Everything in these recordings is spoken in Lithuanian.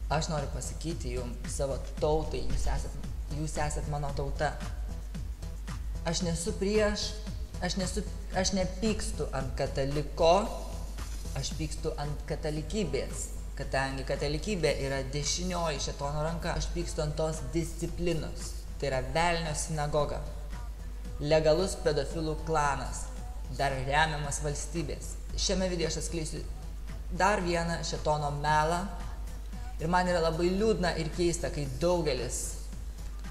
Aš noriu pasakyti jums savo tautai, jūs esat mano tauta. Aš nesu prieš, aš nepykstu ant kataliko, aš pykstu ant katalikybės. Kadangi katalikybė yra dešinioji šėtono ranka, aš pykstu ant tos disciplinos. Tai yra velnio sinagoga. Legalus pedofilų klanas, dar remiamas valstybės. Šiame video aš atskleisiu dar vieną šėtono melą. Ir man yra labai liūdna ir keista, kai daugelis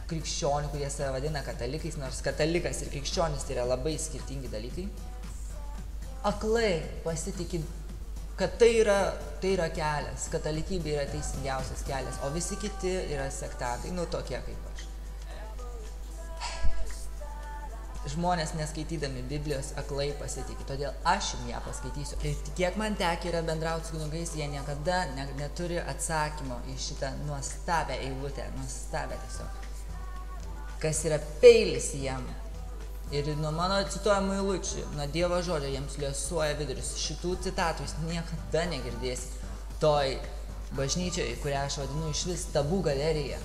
krikščionių, kurie save vadina katalikais, nors katalikas ir krikščionis tai yra labai skirtingi dalykai, aklai pasitiki, kad tai yra kelias, katalikybė yra teisingiausias kelias, o visi kiti yra sektantai, tokie kaip aš. Žmonės neskaitydami Biblijos aklai pasitiki, todėl aš jums ją paskaitysiu. Ir kiek man tekę yra bendrauti su kunigais, jie niekada neturi atsakymo į šitą nuostabią eilutę, nuostabią tiesiog. Kas yra peilis jam. Ir nuo mano cituojamų eilučių, nuo Dievo žodžio jiems liuosuoja vidurius. Šitų citatų jūs niekada negirdėsit toj bažnyčioje, kurią aš vadinu išvis tabų galerija.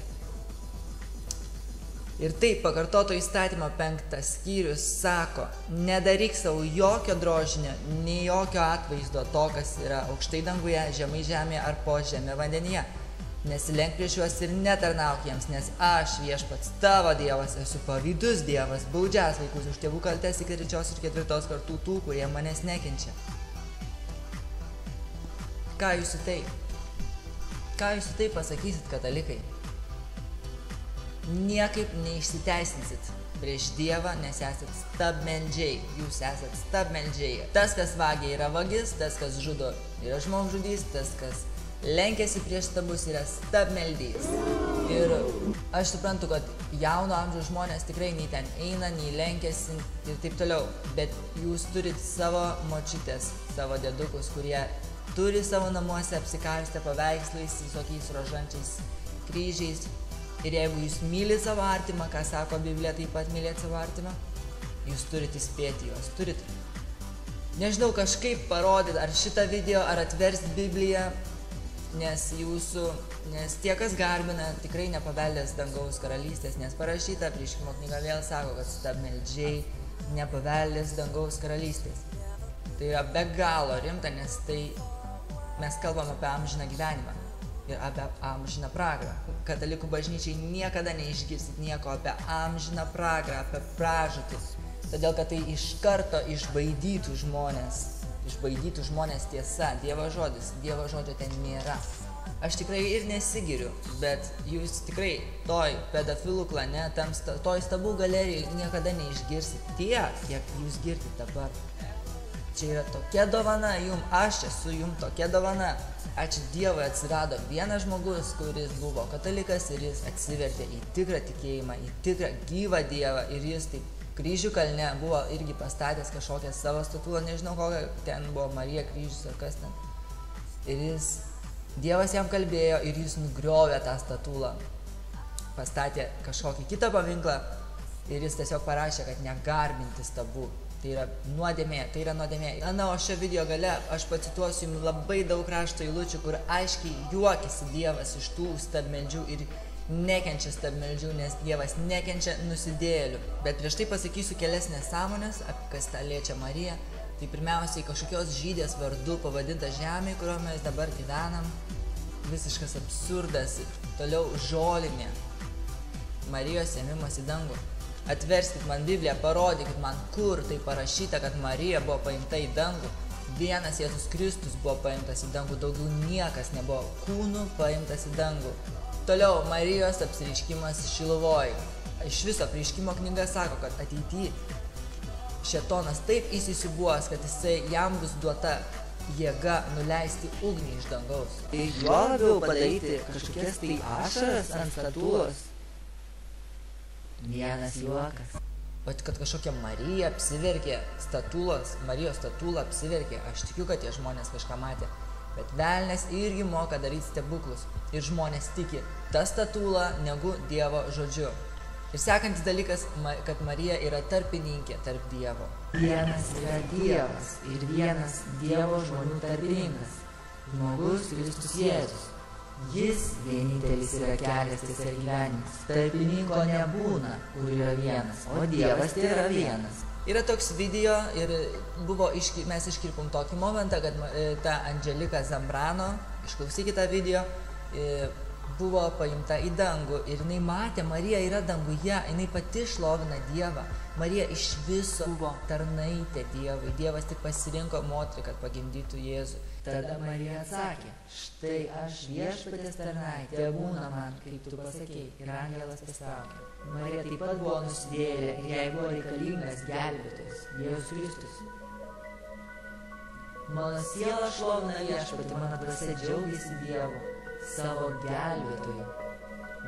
Ir taip, pakartoto įstatymo 5 skyrius sako, nedaryk savo jokio drožinio, nei jokio atvaizdo to, kas yra aukštai danguje, žemai žemėje ar po žemė vandenyje. Nesilenk prieš juos ir netarnauk jiems, nes aš viešpats tavo Dievas esu pavydus Dievas, baudžiąs vaikus už tėvų kaltes iki 3. ir 4. kartų tų, kurie manęs nekenčia. Ką jūs į tai? Ką jūs į tai pasakysit, katalikai? Niekaip neišsiteisinsit prieš Dievą, nes esat stabmeldžiai. Jūs esat stabmeldžiai. Tas, kas vagia, yra vagis, tas, kas žudo, yra žmogžudys, tas, kas lenkiasi prieš stabus, yra stabmeldys. Ir aš suprantu, kad jauno amžiaus žmonės tikrai nei ten eina, nei lenkiasi ir taip toliau. Bet jūs turit savo močiutės, savo dėdukus, kurie turi savo namuose apsikarstę paveikslais, visokiais rožančiais kryžiais. Ir jeigu jūs mylit savo artimą, ką sako Biblija, taip pat mylėt savo artimą, jūs turite įspėti juos, turite. Nežinau, kažkaip parodyti, ar šitą video, ar atversti Bibliją, nes tie, kas garbina, tikrai nepaveldės dangaus karalystės, nes parašyta, Apreiškimo knyga vėl sako, kad stabmeldžiai nepaveldės dangaus karalystės. Tai yra be galo rimta, nes tai mes kalbam apie amžiną gyvenimą. Ir apie amžiną pragarą. Katalikų bažnyčiai niekada neišgirsit nieko apie amžiną pragarą, apie pražūtį. Todėl, kad tai iš karto išbaidytų žmonės tiesa, Dievo žodis, Dievo žodžio ten nėra. Aš tikrai ir nesigiriu, bet jūs tikrai toj pedofilų klane, toj stabų galerijai niekada neišgirsit tiek, kiek jūs girdit dabar. Čia yra tokia dovana jums, aš esu jums tokia dovana. Ačiū Dievui atsirado vienas žmogus, kuris buvo katalikas ir jis atsivertė į tikrą tikėjimą, į tikrą gyvą Dievą ir jis taip Kryžių kalne buvo irgi pastatęs kažkokią savo statulą, nežinau kokią, ten buvo Marija kryžius ar kas ten. Ir Dievas jam kalbėjo ir jis nugriovė tą statulą, pastatė kažkokį kitą paminklą ir jis tiesiog parašė, kad negarbinti stabų. Tai yra nuodėmė, Na, o šio video gale aš pacituosiu jums labai daug rašto eilučių, kur aiškiai juokiasi Dievas iš tų stabmeldžių ir nekenčia stabmeldžių, nes Dievas nekenčia nusidėjėlių. Bet prieš tai pasakysiu kelias nesąmonės, apie kas tą liečia Mariją. Tai pirmiausiai kažkokios žydės vardu pavadinta žemė, kurioje mes dabar gyvenam. Visiškas absurdas. Toliau žolinė. Marijos ėmimas į dangų. Atverskit man Bibliją, parodykit man, kur tai parašyta, kad Marija buvo paimta į dangų. Vienas Jėzus Kristus buvo paimtas į dangų, daugiau niekas nebuvo kūnų paimtas į dangų. Toliau, Marijos apsireiškimas Šiluvoj. Iš viso Apreiškimo knyga sako, kad ateityje šėtonas taip įsisiūbuos, kad jam bus duota jėga nuleisti ugnį iš dangaus. Tai juo labiau padaryti kažkokias tai ašaras ant statulos. Vienas juokas. O kad kažkokia Marija apsiverkė, Marijos statula apsiverkė, aš tikiu, kad tie žmonės kažką matė. Bet velnias irgi moka daryti stebuklus. Ir žmonės tiki tą statulą negu Dievo žodžiu. Ir sekantis dalykas, kad Marija yra tarpininkė tarp Dievo. Vienas yra Dievas ir vienas Dievo žmonių tarpininkas. Žmogus Kristus Jėzus. Jis vienintelis yra kelias, tiesa ir gyvenimas. Tarpininko nebūna, kur yra vienas, o Dievas tai yra vienas. Yra toks video ir mes iškirpom tokį momentą, kad ta Angelika Zambrano, išklausykite tą video, buvo paimta į dangų ir jinai matė, Marija yra danguje, jinai pati šlovina Dievą. Marija iš viso buvo tarnaitė Dievui. Dievas tik pasirinko moterį, kad pagimdytų Jėzų. Tada Marija atsakė, štai aš Viešpaties tarnaitė, tebūna man, kaip tu pasakei, ir angelas pastraukė. Marija taip pat buvo nusidėjėlė ir jai buvo reikalingas gelbėtojas, Jėzus Kristus. Mano siela šlovina Viešpatį, mano dvasia džiaugiasi Dievu, savo gelbėtoju,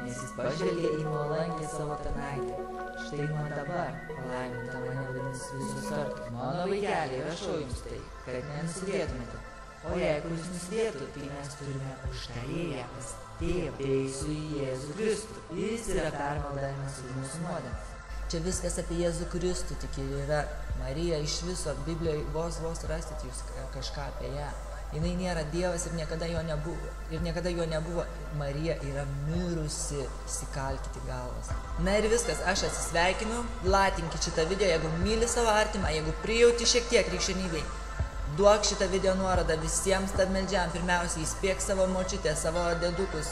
nes jis pažvelgė į nuolankę savo tarnaitę. Štai nuo dabar palaiminta mane vadins visus kartus. Mano vaikeliai, rašau jums tai, kad nenusidėtumėte. O jeigu jūs nusidėtų, tai mes turime užtarėję pas Tėvą, teisų į Jėzų Kristų. Jis yra permaldavimas už mūsų nuodėmes. Čia viskas apie Jėzų Kristų tik ir yra. Marija iš viso, Biblijoje vos rastit jūs kažką apie ją. Jinai nėra Dievas ir niekada jo nebuvo. Marija yra mirusi, įsikalkite galvas. Na ir viskas, aš atsisveikinu, latinkit šitą video, jeigu myli savo artimą, jeigu prijauti šiek tiek krikščionybei. Duok šitą video nuorodą visiems stabmeldžiam, pirmiausiai įspėk savo močiutę, savo dėdukus,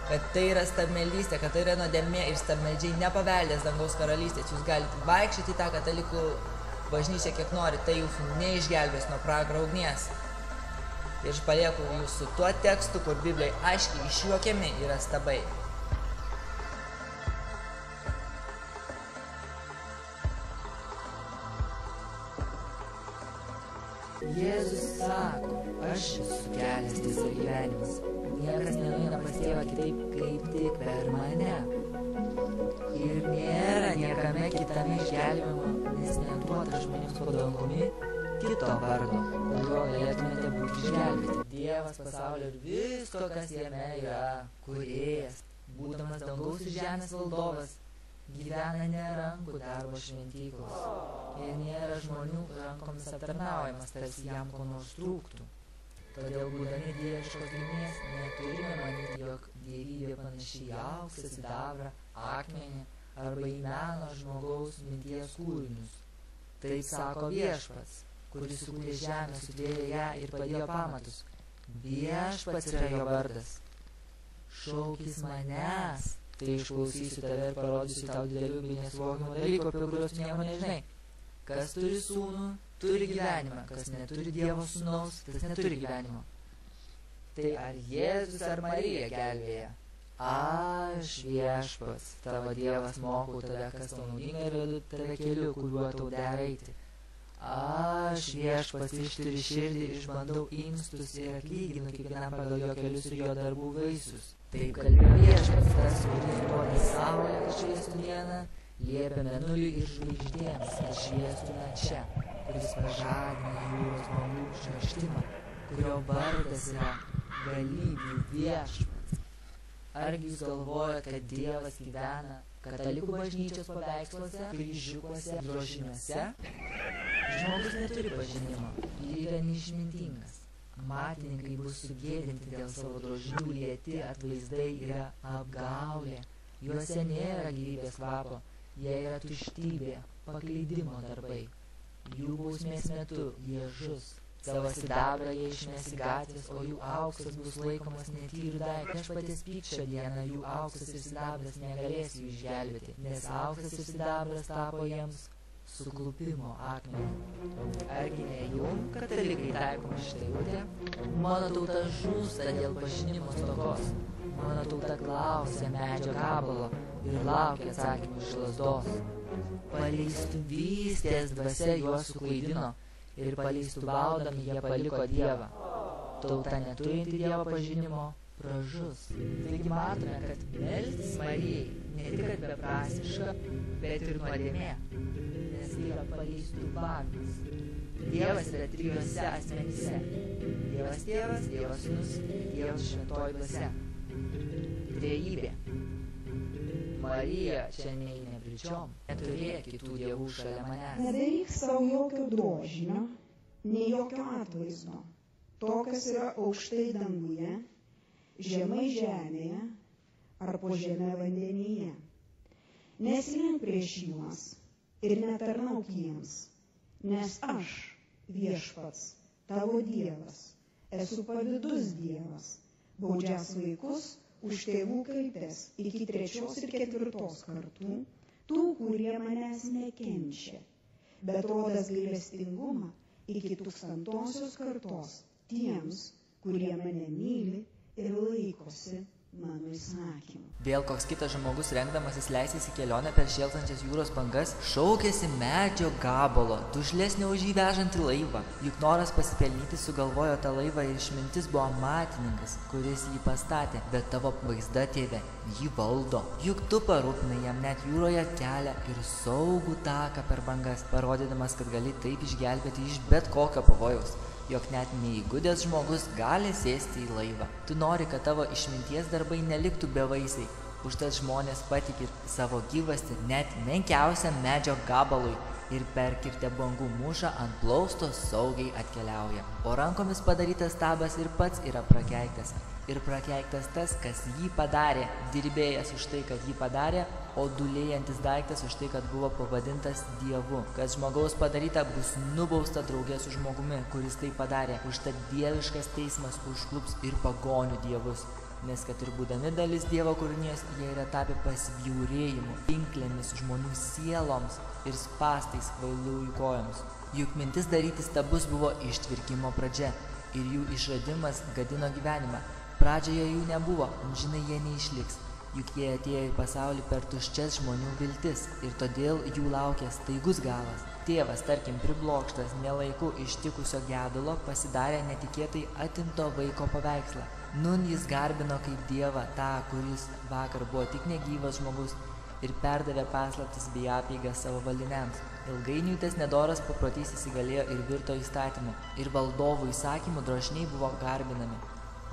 kad tai yra stabmeldystė, kad tai yra nuodėmė ir stabmeldžiai nepaveldės dangaus karalystės. Jūs galite vaikščioti į tą katalikų bažnyčią kiek nori, tai jūsų neišgelbės nuo pragaro ugnies. Ir aš palieku jūs su tuo tekstu, kur Biblijoje aiškiai išjuokiami yra stabai. Jėzus sako, aš esu kelias, tiesa ir gyvenimas. Niekas nenueina pas Tėvą kitaip, kaip tik per mane. Ir nėra niekame kitame išgelbėjimo, nes neduota žmonėms po dangumi kito vardo, kuriuo galėtumėte būti išgelbėti. Dievas pasaulio ir visko, kas jame yra, kūrėjas, būdamas dangaus ir žemės valdovas, gyvena ne rankų darbo šventyklos ir nėra žmonių rankomis aptarnaujamas, tarsi jam ko nors trūktų. Todėl, būdami dieviškos giminės, neturime manyti, jog dievybė panaši į auksą, sidabrą, akmenį arba į meno žmogaus minties kūrinius. Taip sako Viešpats, kuris sukūrė žemę, sutvėrė ją ir padėjo pamatus. Viešpats yra jo vardas. Šaukis manęs, tai išklausysiu tave ir parodysiu tau didelių bei nesuvokiamų dalykų, apie kuriuos nieko nežinai. Kas turi sūnų, turi gyvenimą, kas neturi Dievo sūnaus, tas neturi gyvenimo. Tai ar Jėzus ar Marija gelbėja? Aš Viešpats, tavo Dievas, mokau tave, kas tau naudinga ir vedu tave keliu, kuriuo tau dera eiti. Aš Viešpats ištiriu širdį, išbandau inkstus ir atlyginu kiekvienam pagal jo kelius ir jo darbų vaisius. Taip kalbėjo Viešpats, tas, kuris duoda saulę, kad šviestų dieną, liepia mėnuliui ir žvaigždėms, kad šviestų čia, kuris pažadina jūros bangų šniokštimą, kurio vardas yra galybių Viešpats. Argi jūs galvojate, kad Dievas gyvena katalikų bažnyčios paveiksluose, kryžiukuose, drožiniuose? Žmogus neturi pažinimo ir yra neišmintingas. Matininkai bus sugėdinti dėl savo drožinių, lieti atvaizdai yra apgaulė. Juose nėra gyvybės kvapo, jie yra tuštybė, pakleidimo darbai. Jų bausmės metu jie žus. Savo sidabrą jie išmes į gatvės, o jų auksas bus laikomas netyriu daiktu. Viešpaties pykčio dieną jų auksas ir sidabras negalės jų išgelbėti, nes auksas ir sidabras tapo jiems suklupimo akmenį. Argi ne jum, katalikai, taikoma šitą eilutę? Mano tauta žūsta dėl pažinimo stokos. Mano tauta klausia medžio gabalo ir laukia atsakymų iš lazdos. Paleistuvystės dvasia juos suklaidino ir paleistuvaudami jie paliko Dievą. Tauta neturinti Dievo pažinimo pražus. Taigi matome, kad melstis Marijai ne tik kad beprasmiška, bet ir nuodėmė, nes tai yra paleistuvavimas. Dievas yra trijuose asmenyse. Dievas Tėvas, Dievas Sūnus ir Dievas Šventoji Dvasia. Trejybė. Marija čia neina pričiom, neturėk kitų dievų šalia manęs. Nedaryk savo jokio drožinio, nei jokio atvaizdo, to, kas yra aukštai danguje, žemai žemėje ar po žeme vandenyje. Neslenk prieš juos ir netarnauk jiems, nes aš, viešpats, tavo Dievas, esu pavydus Dievas, baudžiąs vaikus už tėvų kaltes iki 3. ir 4. kartų, tų, kurie manęs nekenčia, bet rodas gailestingumą iki 1000 kartos tiems, kurie mane myli ir laikosi mano įsakymų. Vėl koks kitas žmogus rengdamasis leisis į kelionę per šėlstančias jūros bangas, šaukėsi medžio gabalo, dužlesnio už jį vežantį laivą. Juk noras pasipelnyti sugalvojo tą laivą ir išmintis buvo amatininkas, kuris jį pastatė, bet tavo vaizda, tėve, jį valdo. Juk tu parūpinai jam net jūroje kelią ir saugų taką per bangas, parodydamas, kad gali taip išgelbėti iš bet kokio pavojaus, jog net neįgudęs žmogus gali sėsti į laivą. Tu nori, kad tavo išminties darbai neliktų bevaisiai, užtat žmonės patikė savo gyvastį net menkiausiam medžio gabalui ir perkirtę bangų mūšą ant plausto saugiai atkeliauja. O rankomis padarytas stabas ir pats yra prakeiktas. Ir prakeiktas tas, kas jį padarė, dirbėjas už tai, kad jį padarė, o dūlėjantis daiktas už tai, kad buvo pavadintas Dievu. Kad žmogaus padaryta bus nubausta draugė su žmogumi, kuris tai padarė. Užtat dieviškas teismas užklups ir pagonių dievus. Nes kad ir būdami dalis Dievo kūrinijos, jie yra tapę pasibjaurėjimu, pinklėmis žmonių sieloms ir spastais kvailiųjų kojoms. Juk mintis daryti stabus buvo ištvirkimo pradžia ir jų išradimas gadino gyvenimą. Pradžioje jų nebuvo, amžinai jie neišliks, juk jie atėjo į pasaulį per tuščias žmonių viltis ir todėl jų laukia staigus galas. Tėvas, tarkim, priblokštas nelaiku ištikusio gedulo, pasidarė netikėtai atimto vaiko paveikslą. Nun jis garbino kaip Dievą tą, kuris vakar buvo tik negyvas žmogus ir perdavė paslaptis bei apeigas savo valdiniams. Ilgainiui tas nedoras paprotys įsigalėjo ir virto įstatymu, ir valdovų įsakymų drožniai buvo garbinami.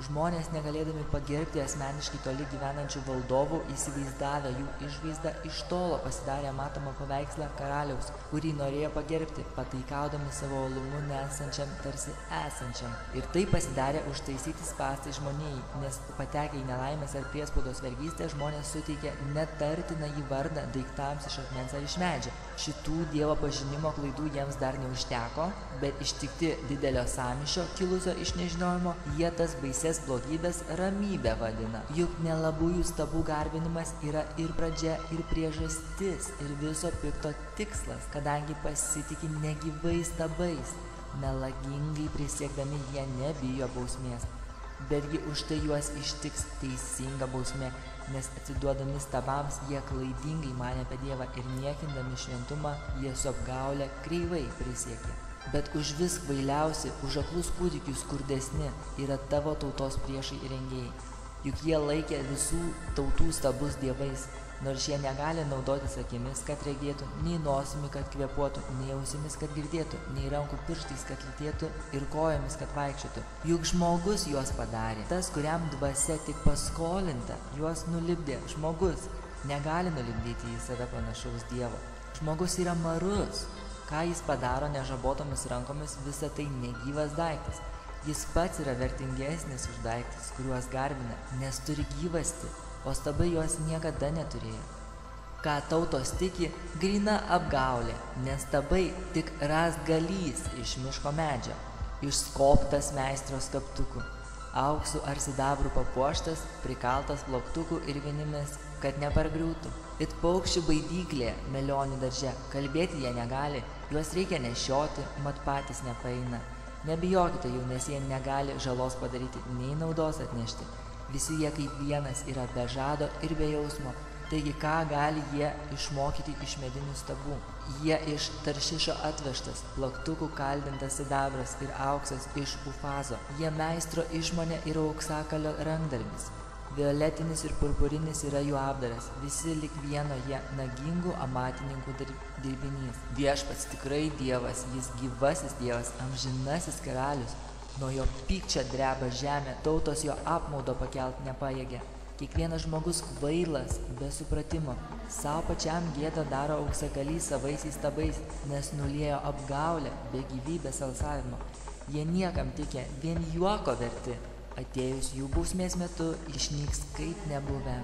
Žmonės, negalėdami pagerbti asmeniškai toli gyvenančių valdovų, įsivaizdavę jų išvaizdą, iš tolo pasidarė matomą paveikslą karaliaus, kurį norėjo pagerbti, pataikaudami savo uolumu nesančiam tarsi esančiam. Ir tai pasidarė užtaisyti spąstai žmonijai, nes patekę į nelaimės ar priespaudos vergystę, žmonės suteikė netartiną jį vardą daiktams iš akmens ar iš medžio. Šitų Dievo pažinimo klaidų jiems dar neužteko, bet ištikti didelio sąmyšio, kilusio iš nežinojimo, jie tas baises blogybės ramybę vadina. Juk nelabųjų stabų garbinimas yra ir pradžia, ir priežastis, ir viso pikto tikslas, kadangi pasitiki negyvais stabais. Melagingai prisiekdami jie nebijo bausmės, betgi už tai juos ištiks teisinga bausmė, nes atsiduodami stabams jie klaidingai manė apie Dievą ir niekindami šventumą jie su apgaule kreivai prisiekė. Bet už vis kvailiausi, už aklus kūdikius skurdesni yra tavo tautos priešai ir rengėjai. Juk jie laikė visų tautų stabus dievais, nors jie negali naudotis akimis, kad regėtų, nei nosimi, kad kvėpuotų, nei ausimis, kad girdėtų, nei rankų pirštais, kad lytėtų ir kojomis, kad vaikščiotų. Juk žmogus juos padarė. Tas, kuriam dvasia tik paskolinta, juos nulipdė. Žmogus negali nulipdyti į save panašaus Dievo. Žmogus yra marus. Ką jis padaro nežabotomis rankomis, visa tai negyvas daiktas. Jis pats yra vertingesnis už daiktus, kuriuos garbina, nes turi gyvastį, o stabai juos niekada neturėjo. Ką tautos tiki, gryna apgaulė, nes stabai tik rąstgalys iš miško medžio, išskobtas meistro skaptukų, auksu ar sidabrų papuoštas, prikaltas plaktukų ir vinimis, kad nepargriūtų. It paukščių baidyklė melionių darže, kalbėti jie negali, juos reikia nešioti, mat patys nepaeina. Nebijokite jų, nes jie negali žalos padaryti, nei naudos atnešti. Visi jie kaip vienas yra be žado ir be jausmo. Taigi ką gali jie išmokyti iš medinių stabų? Jie iš Taršišo atvežtas, plaktukų kaldintas sidabras ir auksas iš Ufazo. Jie meistro išmonė ir auksakalio rankdarbis. Violetinis ir purpurinis yra jų apdaras, visi lik vieno jie nagingų amatininkų dirbinys. Viešpats tikrai Dievas, jis gyvasis Dievas, amžinasis karalius. Nuo jo pykčio dreba žemė, tautos jo apmaudo pakelt nepajėgia. Kiekvienas žmogus kvailas, be supratimo, savo pačiam gėdą daro auksakalys savaisiais stabais, nes nuliejo apgaulę be gyvybės alsavimo. Jie niekam tikė, vien juoko verti. atėjus jų bausmės metu išnyks kaip nebuvę.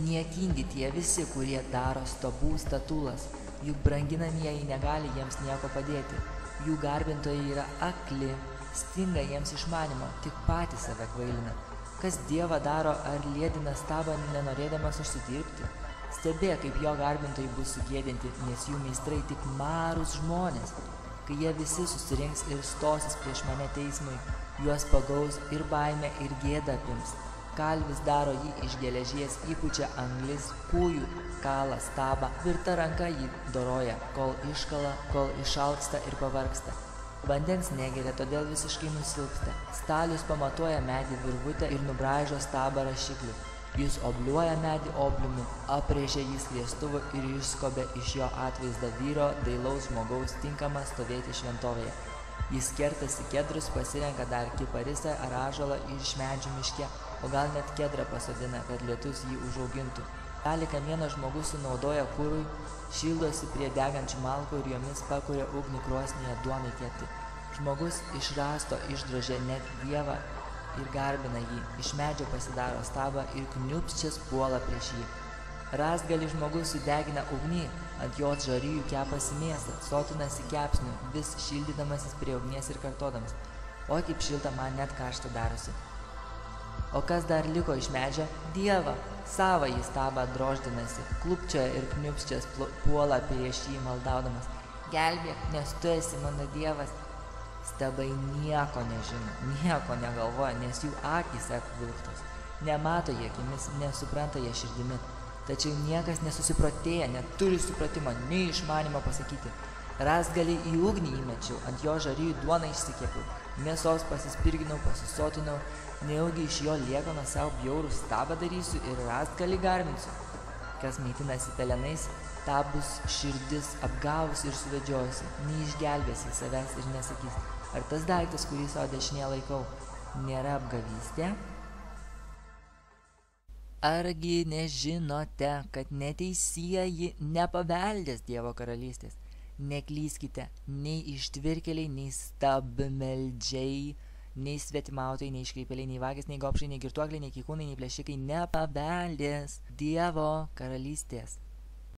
Niekingi tie visi, kurie daro stabų statulas, juk branginamieji negali jiems nieko padėti. Jų garbintojai yra akli, stinga jiems išmanimo, tik patys save kvailina. Kas Dievą daro ar liedina stabą nenorėdamas užsidirbti? Stebėk, kaip jo garbintojai bus sugėdinti, nes jų meistrai tik marūs žmonės. Kai jie visi susirinks ir stosis prieš mane teismui, juos pagaus ir baimė ir gėda apims. Kalvis daro jį iš geležies, įpučia anglis, kūjų kala stabą, tvirta ranka jį doroja, kol iškala, kol išalksta ir pavargsta. Vandens negeria, todėl visiškai nusilpsta. Stalius pamatuoja medį virvutę ir nubraižo stabą rašikliu. Jis obliuoja medį obliumi, aprėžia jį skriestuvu ir išskobia iš jo atvaizdą vyro, dailaus žmogaus tinkamą stovėti šventovėje. Jis kertasi kedrus, pasirenka dar kiparisą ar ąžuolą iš medžių miške, o gal net kedrą pasodina, kad lietus jį užaugintų. Dalį kamieno žmogus sunaudoja kurui, šildosi prie degančių malkų ir jomis pakuria ugnį krosnyje duonai kepti. Žmogus iš rąsto išdrožia net Dievą ir garbina jį, iš medžio pasidaro stabą ir kniūbsčias puola prieš jį. Rąstgalį žmogus sudegina ugnį, ant jos žarijų kepasi mėsą, sotinasi kepsniu, vis šildydamasis prie ugnies ir kartodamas: oi kaip šilta, man net karšta darosi. O kas dar liko iš medžio? Dievą, savąjį stabą droždinasi, klupčioja ir kniūbsčias puola prieš jį maldaudamas: gelbėk, nes tu esi mano Dievas. Stabai nieko nežino, nieko negalvoja, nes jų akys apvilktos. Nemato jie akimis, nesupranta jie širdimi. Tačiau niekas nesusiprotėja, neturi supratimo, nei išmanimo pasakyti. Rąstgalį į ugnį įmečiau, ant jo žarijų duoną išsikepiau, mėsos pasispirginau, pasisotinau, nejaugi iš jo liekano savo bjaurų stabą darysiu ir rąstgalį garbinsiu. Kas maitinasi pelenais, ta bus širdis apgavusi ir suvedžiojusi, neišgelbėsi savęs ir nesakys: ar tas daiktas, kurį savo dešinėje laikau, nėra apgavystė? Argi nežinote, kad neteisieji nepaveldės Dievo karalystės? Neklyskite, nei ištvirkėliai, nei stabmeldžiai, nei svetimautojai, nei iškreipėliai, nei vagys, nei gobšai, nei girtuokliai, nei kykūnai, nei plėšikai nepaveldės Dievo karalystės.